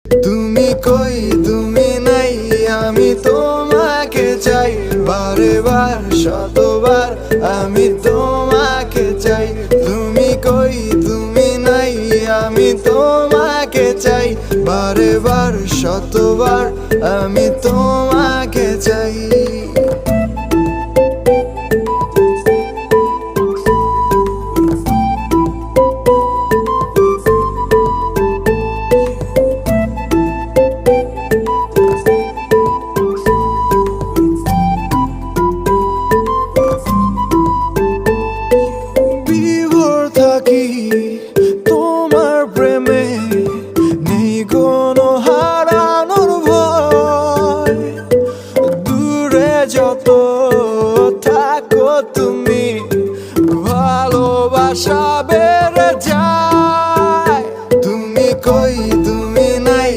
তুমি কই তুমি নাই, আমি তোমাকে চাই, বারে বার শতবার আমি তোমাকে চাই। তুমি কই তুমি নাই, আমি তোমাকে চাই, বারে বার শতবার আমি তোমাকে চাই।